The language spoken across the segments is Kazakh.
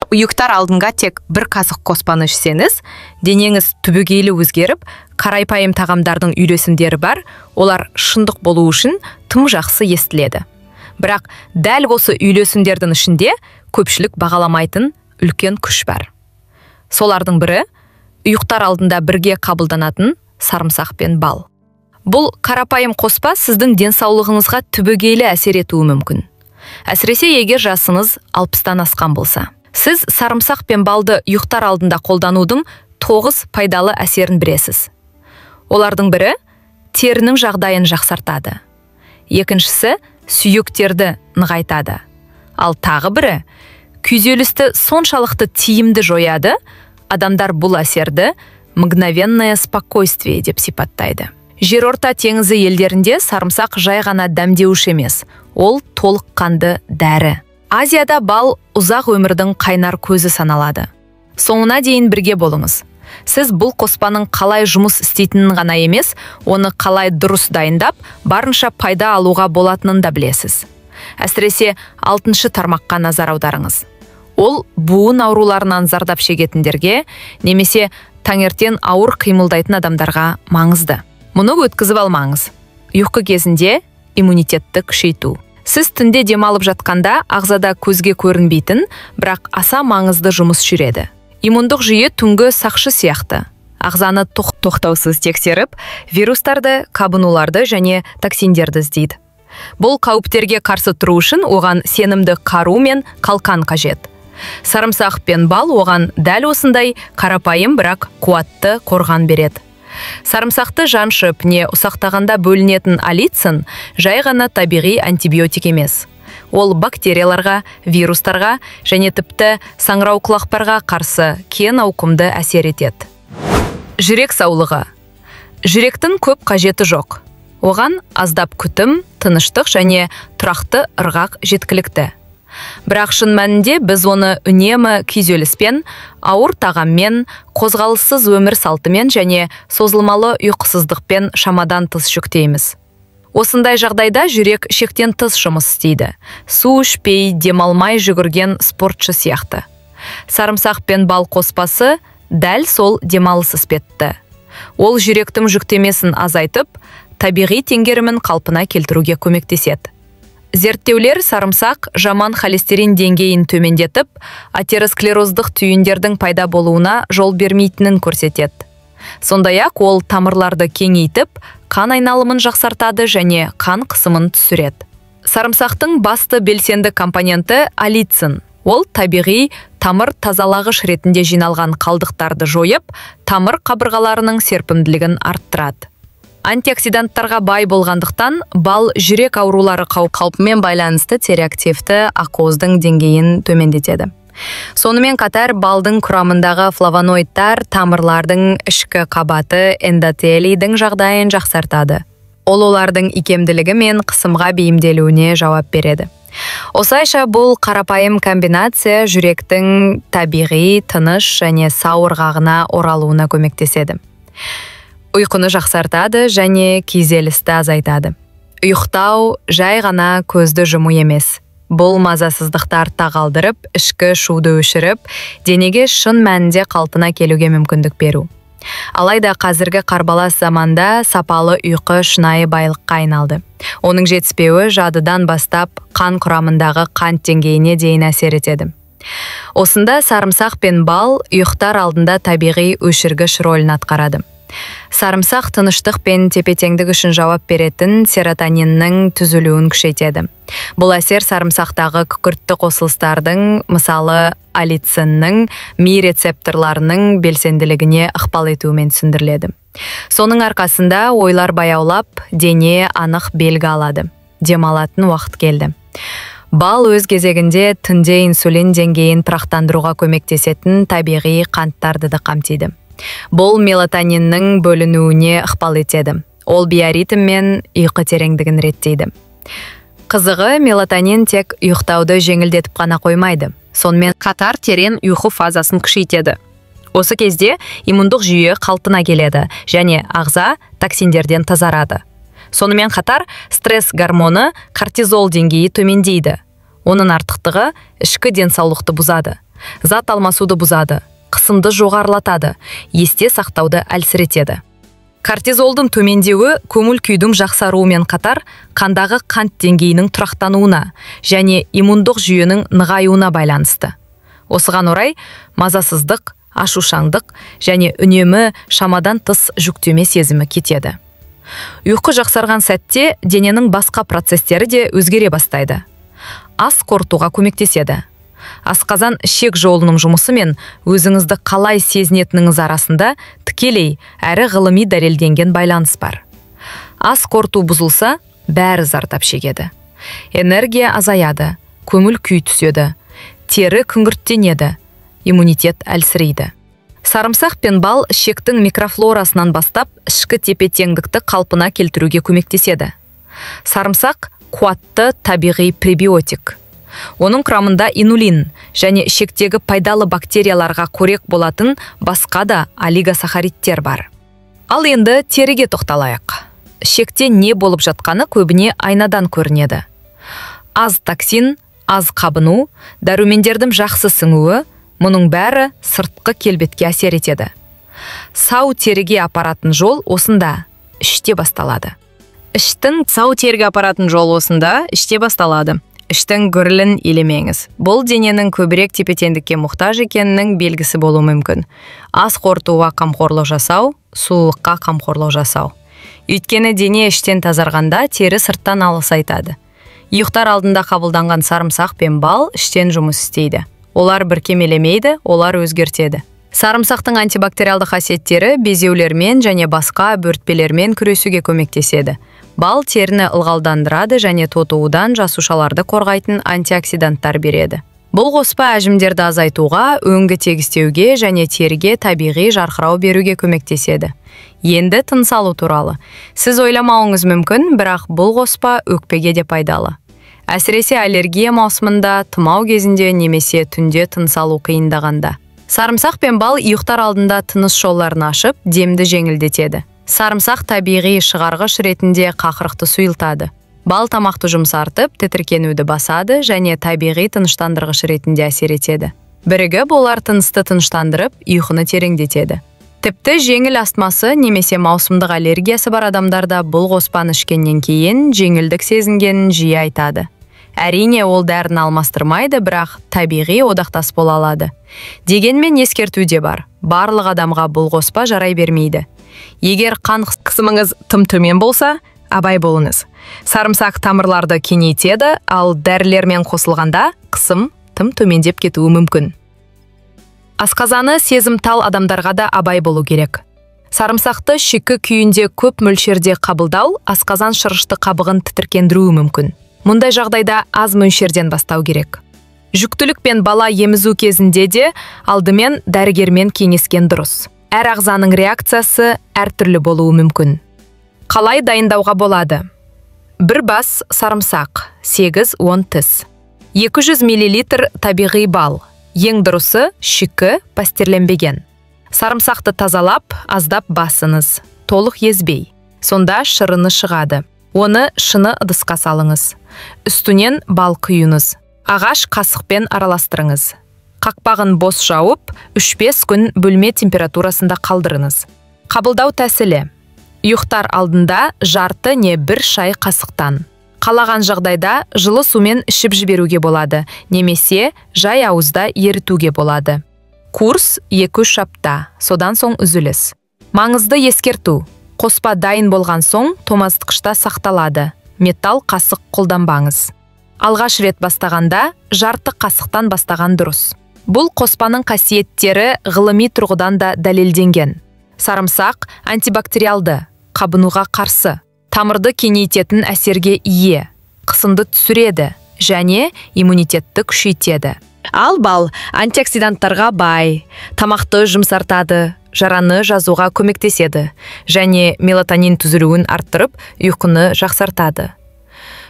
Ұйықтар алдынға тек бір қасық қоспаны ішсеңіз, денеңіз түбегейлі өзгеріп, қарайпайым тағамдардың үйлесімдері бар, олар шындық болу үшін тым жақсы естіледі. Бірақ дәл осы үйлесімдердің ішінде көпшілік бағаламайтын үлкен күш бар. Солардың бірі ұйықтар алдында бірге қабылданатын сарымсақ пен бал. Бұл қарапайым қоспа сіздің денсаулығыңызға түбегейлі әсер етуі мүмкін. Әсіресе егер жасыңыз 60-тан асқан болса. Сіз сарымсақ пен балды ұйықтар алдында қолданудың 9 пайдалы әсерін білесіз. Олардың бірі терінің жағдайын жақсартады. Екіншісі сүйектерді нығайтады. Ал тағы бірі күйзелісті соншалықты тиімді жояды, адамдар бұл әсерді мгновенное спокойствие деп сипаттайды. Жерорта теңізі елдерінде сарымсақ жай ғана дәмдеуіш емес, ол толыққанды дәрі. Азияда бал ұзақ өмірдің қайнар көзі саналады. Соңына дейін бірге болыңыз. Сіз бұл қоспаның қалай жұмыс істейтінін ғана емес, оны қалай дұрыс дайындап, барынша пайда алуға болатынын да білесіз. Әсіресе 6-шы тармаққа назар аударыңыз. Ол буын ауруларынан зардап шегетіндерге, немесе таңертең ауыр қимылдайтын адамдарға маңызды. Мұны өткізіп алмаңыз. Ұйқы кезінде иммунитетті күшейту. Сіз түнде демалып жатқанда ағзада көзге көрінбейтін, бірақ аса маңызды жұмыс жүреді. Иммундық жүйе түнгі сақшы сияқты. Ағзаны тоқтаусыз тексеріп, вирустарды, қабынуларды және токсиндерді іздейді. Бұл қауіптерге қарсы тұру үшін оған сенімді қару мен қалқан қажет. Сарымсақ пен бал оған дәл осындай қарапайым, бірақ қуатты қорған береді. Сарымсақты жаншып не ұсақтағанда бөлінетін алицин жай ғана табиғи антибиотик емес. Ол бактерияларға, вирустарға және тіпті саңырауқұлақтарға қарсы кең ауқымды әсер етеді. Жүрек саулығы. Жүректің көп қажеті жоқ. Оған аздап күтім, тыныштық және тұрақты ырғақ жеткілікті. Бірақ шын мәнінде біз оны үнемі күйзеліспен, ауыр тағаммен, қозғалыссыз өмір салтымен және созылмалы ұйқысыздықпен шамадан тыс жүктейміз. Осындай жағдайда жүрек шектен тыс жұмыс істейді. Су ішпей, демалмай жүгірген спортшы сияқты. Сарымсақ пен бал қоспасы дәл сол демалыс іспетті. Ол жүректің жүктемесін азайтып, табиғи теңгерімін қалпына келтіруге көмектеседі. Зерттеулер сарымсақ жаман холестерин деңгейін төмендетіп, атеросклероздық түйіндердің пайда болуына жол бермейтінін көрсетеді. Сондай-ақ ол тамырларды кеңейтіп, қан айналымын жақсартады және қан қысымын түсіреді. Сарымсақтың басты белсенді компоненті алицин. Ол табиғи тамыр тазалағыш ретінде жиналған қалдықтарды жойып, тамыр қабырғаларының серпімділігін арттырады. Антиоксиданттарға бай болғандықтан, бал жүрек аурулары қаупімен байланысты цереактивті ақуыздың деңгейін төмендетеді. Сонымен қатар балдың құрамындағы флавоноидтар тамырлардың ішкі қабаты эндотелийдің жағдайын жақсартады. Ол олардың икемділігі мен қысымға бейімделуіне жауап береді. Осылайша бұл қарапайым комбинация жүректің табиғи, тыныш және сау ырғағына оралуына көмектеседі. Ұйқыны жақсартады және күйзелісті азайтады. Ұйықтау жай ғана көзді жұму емес. Бұл мазасыздықты артта қалдырып, ішкі шуды өшіріп, денеге шын мәнінде қалпына келуге мүмкіндік беру. Алайда қазіргі қарбалас заманда сапалы ұйқы шынайы байлыққа айналды. Оның жетіспеуі жадыдан бастап қан құрамындағы қант деңгейіне дейін әсер етеді. Осында сарымсақ пен бал ұйықтар алдында табиғи өшіргіш рөлін атқарады. Сарымсақ тыныштық пен тепе-теңдік үшін жауап беретін серотониннің түзілуін күшейтеді. Бұл әсер сарымсақтағы күкіртті қосылыстардың, мысалы алициннің ми рецепторларының белсенділігіне ықпал етуімен түсіндіріледі. Соның арқасында ойлар баяулап, дене анық белгі алады. Демалатын уақыт келді. Бал өз кезегінде түнде инсулин деңгейін тұрақтандыруға көмектесетін табиғи қанттарды да қамтиды. Бұл мелатониннің бөлінуіне ықпал етеді. Ол биоритм мен ұйқы тереңдігін реттейді. Қызығы, мелатонин тек ұйықтауды жеңілдетіп қана қоймайды. Сонымен қатар терең ұйқы фазасын күшейтеді. Осы кезде иммундық жүйе қалпына келеді және ағза токсиндерден тазарады. Сонымен қатар стресс гормоны кортизол деңгейі төмендейді. Оның артықтығы ішкі денсаулықты бұзады. Зат алмасуды бұзады, қысымды жоғарылатады, есте сақтауды әлсіретеді. Кортизолдың төмендеуі көңіл күйдің жақсаруымен қатар қандағы қант деңгейінің тұрақтануына және иммундық жүйенің нығаюына байланысты. Осыған орай мазасыздық, ашушаңдық және үнемі шамадан тыс жүктеме сезімі кетеді. Ұйқы жақсарған сәтте дененің басқа процестері де өзгере бастайды. Ас қорытуға көмектеседі. Асқазан ішек жолының жұмысы мен өзіңізді қалай сезінетініңіз арасында тікелей әрі ғылыми дәлелденген байланыс бар. Ас қорыту бұзылса, бәрі зардап шегеді. Энергия азаяды, көңіл күй түседі, тері күңгірттенеді, иммунитет әлсірейді. Сарымсақ пен бал ішектің микрофлорасынан бастап ішкі тепе-теңдікті қалпына келтіруге көмектеседі. Сарымсақ қуатты табиғи пребиотик. Оның құрамында инулин және ішектегі пайдалы бактерияларға қорек болатын басқа да олигосахаридтер бар. Ал енді теріге тоқталайық. Ішекте не болып жатқаны көбіне айнадан көрінеді. Аз токсин, аз қабыну, дәрумендердің жақсы сіңуі, мұның бәрі сыртқы келбетке әсер етеді. Сау теріге апаратын жол осында, іште басталады. Сау теріге апаратын жол осында, іште басталады. Іштің гүрілін елемеңіз. Бұл дененің көбірек тепе-теңдікке мұқтаж екенінің белгісі болуы мүмкін. Ас қорытуға қамқорлық жасау, сұлулыққа қамқорлық жасау. Өйткені дене іштен тазарғанда тері сырттан алысайтады. Ұйықтар алдында қабылданған сарымсақ пен бал іштен жұмыс істейді. Олар біркемелемейді, олар өзгертеді. Сарымсақтың антибактериалды қасиеттері безеулермен және басқа бөртпелермен күресуге көмектеседі. Бал теріні ылғалдандырады және тотуыдан жасушаларды қорғайтын антиоксиданттар береді. Бұл қоспа әжімдерді азайтуға, өңгі тегістеуге және теріге табиғи жарқырау беруге көмектеседі. Енді тыныс алу туралы. Сіз ойламауыңыз мүмкін, бірақ бұл қоспа өкпеге де пайдалы. Әсіресе аллергия маусымында, тұмау кезінде немесе түнде тыныс алу қиындағанда. Сарымсақ пен бал ұйықтар алдында тыныс жолдарын ашып, демді жеңілдетеді. Сарымсақ табиғи шығарғыш ретінде қақырықты сұйылтады. Бал тамақты жұмсартып, тітіркенуді басады және табиғи тыныштандырғыш ретінде әсер етеді. Бірігіп олар тынысты тыныштандырып, ұйқыны тереңдетеді. Тіпті жеңіл астмасы немесе маусымдық аллергиясы бар адамдарда бұл қоспаны ішкеннен кейін жеңілдік сезінгенін жиі айтады. Әрине ол дәріні алмастырмайды, бірақ табиғи одақтас бола алады. Дегенмен ескертуде бар. Барлық адамға бұл қоспа жарай бермейді. Егер қан қысымыңыз тым төмен болса, абай болыңыз. Сарымсақ тамырларды кеңейтеді, ал дәрілермен қосылғанда қысым тым төмендеп кетуі мүмкін. Асқазаны сезімтал адамдарға да абай болу керек. Сарымсақты шикі күйінде көп мөлшерде қабылдау асқазан шырышты қабығын тітіркендіруі мүмкін. Мұндай жағдайда аз мөлшерден бастау керек. Жүктілік пен бала емізу кезінде де алдымен дәрігермен кеңескен дұрыс. Әр ағзаның реакциясы әртүрлі болуы мүмкін. Қалай дайындауға болады? Бір бас сарымсақ, 8-10 тіс. 200 мл табиғи бал. Ең дұрысы шикі, пастерленбеген. Сарымсақты тазалап, аздап басыңыз. Толық езбей. Сонда шырыны шығады. Оны шыны ыдысқа салыңыз. Үстінен бал құйыңыз. Ағаш қасықпен араластырыңыз. Қақпағын бос жауып, 3-5 күн бөлме температурасында қалдырыңыз. Қабылдау тәсілі. Ұйықтар алдында жарты не 1 шай қасықтан. Қалаған жағдайда жылы сумен ішіп жіберуге болады, немесе жай ауызда ерітуге болады. Курс 2-3 апта, содан соң үзіліс. Маңызды ескерту. Қоспа дайын болған соң тоңазытқышта сақталады. Металл қасық қолданбаңыз. Алғаш рет бастағанда жарты қасықтан бастаған дұрыс. Бұл қоспаның қасиеттері ғылыми тұрғыдан да дәлелденген. Сарымсақ антибактериалды, қабынуға қарсы, тамырды кеңейтетін әсерге ие, қысымды түсіреді және иммунитетті күшейтеді. Ал бал антиоксиданттарға бай, тамақты жұмсартады, жараны жазуға көмектеседі және мелатонин түзілуін арттырып, ұйқыны жақсартады.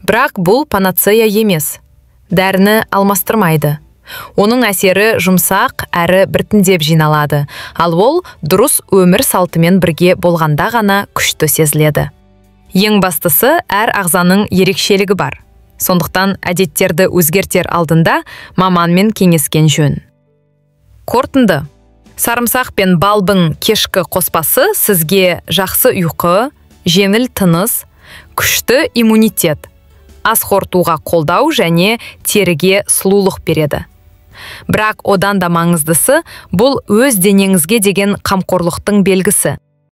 Бірақ бұл панацея емес. Дәріні алмастырмайды. Оның әсері жұмсақ әрі біртіндеп жиналады, ал ол дұрыс өмір салтымен бірге болғанда ғана күшті сезіледі. Ең бастысы әр ағзаның ерекшелігі бар. Сондықтан әдеттерді өзгертер алдында маманмен кеңескен жөн. Қорытынды. Сарымсақ пен балбың кешкі қоспасы сізге жақсы ұйқы, жеңіл тыныс, күшті иммунитет, ас қорытуға қолдау және теріге сұлулық береді. Бірақ одан да маңыздысы, бұл өз денеңізге деген қамқорлықтың белгісі.